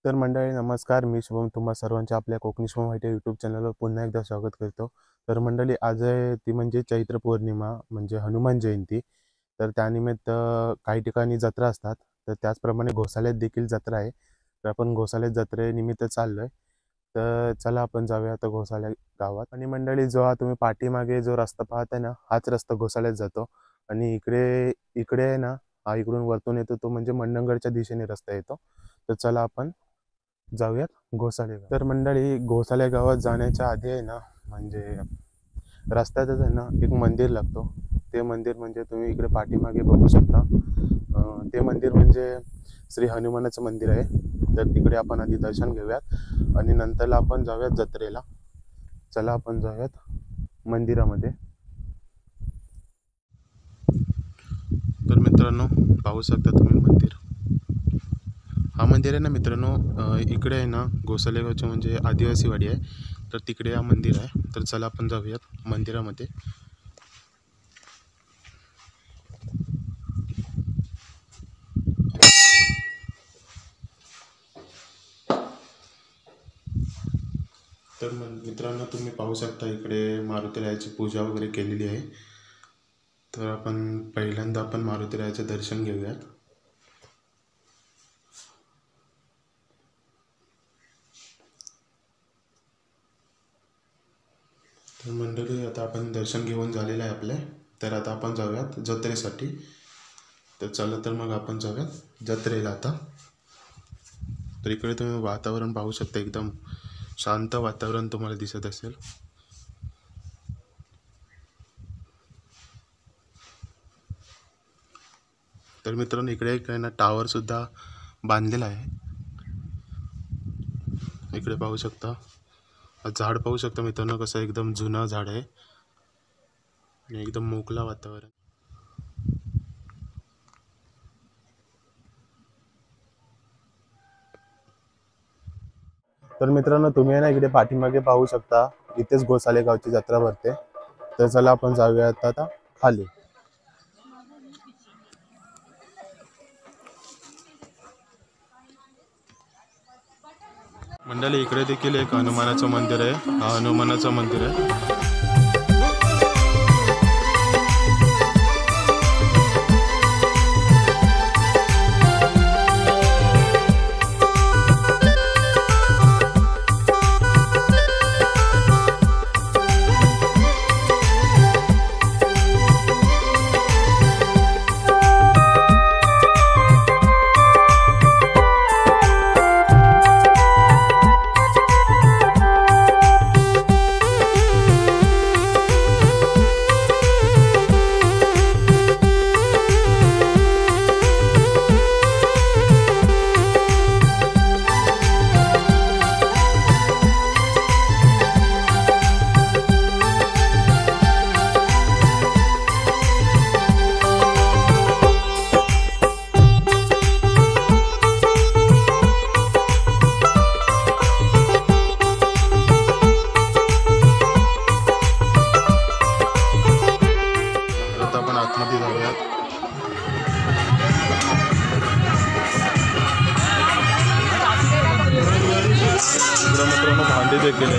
तर मंडळी नमस्कार, मी शुभम तुम्हा सर्वांच्या आपल्या कोकणी शुभम व्हाईटे यूट्यूब चॅनलवर पुन्हा एकदा स्वागत करतो। तर मंडळी आज आहे ती म्हणजे चैत्र पौर्णिमा म्हणजे हनुमान जयंती। तर त्यानिमित्त काही ठिकाणी जत्रा असतात, तर त्याचप्रमाणे घोसाळ्यात देखील जत्रा आहे। तर आपण घोसाळ्यात जत्रेनिमित्त चाललोय, तर चला आपण जाऊया आता घोसाळ्या गावात। आणि मंडळी जो हा तुम्ही पाठीमागे जो रस्ता पाहताय ना, हाच रस्ता घोसाळ्यात जातो। आणि इकडे इकडे आहे ना, हा इकडून वरतून येतो तो म्हणजे मंडणगडच्या दिशेने रस्ता येतो। तर चला आपण जाऊयात घोसाळे गाव। तर मंडळी घोसाळे गावात जाण्याच्या आधी आहे ना, म्हणजे रस्त्यातच आहे ना एक मंदिर लागतो। ते मंदिर म्हणजे तुम्ही इकडे पाठीमागे बघू शकता, ते मंदिर म्हणजे श्री हनुमानाचं मंदिर आहे। तर तिकडे आपण आधी दर्शन घेऊयात आणि नंतरला आपण जाऊयात जत्रेला। चला आपण जाऊयात मंदिरामध्ये। तर मित्रांनो पाहू शकता तुम्ही मंदिर, हा मंदिर आहे ना मित्रांनो, इकडे आहे ना घोसाळे गावचे म्हणजे आदिवासी वाडी आहे, तर तिकडे हा मंदिर आहे। तर चला आपण जाऊयात मंदिरामध्ये। तर मित्रांनो तुम्ही पाहू शकता इकडे मारुतीरायाची पूजा वगैरे केलेली आहे। तर आपण पहिल्यांदा आपण मारुतीरायाचे दर्शन घेऊयात। तर मंडळी आता आपण दर्शन घेऊन झालेलं आहे आपले, तर आता आपण जाऊयात जत्रेसाठी। तर चला तर मग आपण जाऊयात जत्रेला आता। तर इकडे तुम्ही वातावरण पाहू शकता, एकदम शांत वातावरण तुम्हाला दिसत असेल। तर मित्रांनो इकडे एक आहे ना टावर सुद्धा बांधलेला आहे, इकडे पाहू शकता। झाड पाहू शकता मित्रांनो, कसं एकदम जुना झाड आहे आणि एकदम मोकळा वातावरण। तर मित्रांनो तुम्ही आहे ना इकडे पाठीमागे पाहू शकता, इथेच घोसाळे गावची जत्रा भरते। तर चला आपण जाऊयात आता खाली। मंडळी इकडे देखील एक हनुमानाचं मंदिर आहे, हा हनुमानाचं मंदिर आहे। आतमध्ये जाऊयात। मित्रांनो भांडी देखील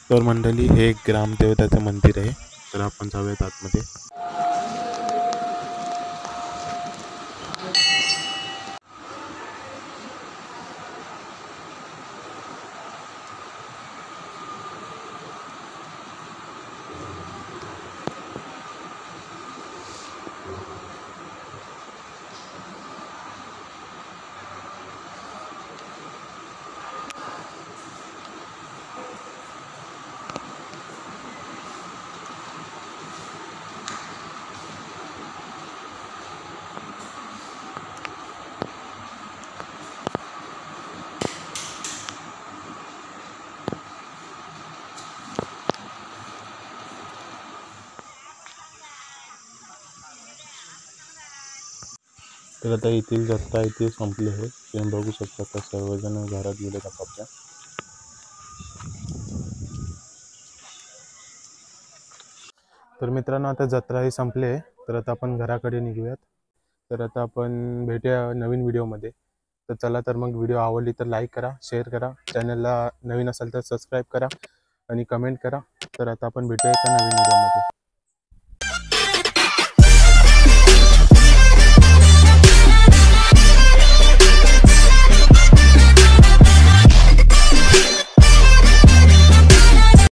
तर मंडळी हे एक ग्रामदेवताचं मंदिर आहे, तर आपण जाऊयात आतमध्ये. तर आता येथील जत्रा इथे संपली आहे. तुम्ही बघू शकता तर सर्वजण घरात गेले आपापल्या. तर मित्रांनो आता जत्रा ही संपली आहे, तर आता आपण घराकडे निघूयात. तर आता आपण भेटूया नवीन व्हिडिओमध्ये. तर चला, तर मग व्हिडिओ आवडली तर लाईक करा, शेअर करा, चॅनलला नवीन असाल तर सबस्क्राईब करा आणि कमेंट करा. तर आता आपण भेटूया एका नवीन व्हिडिओमध्ये.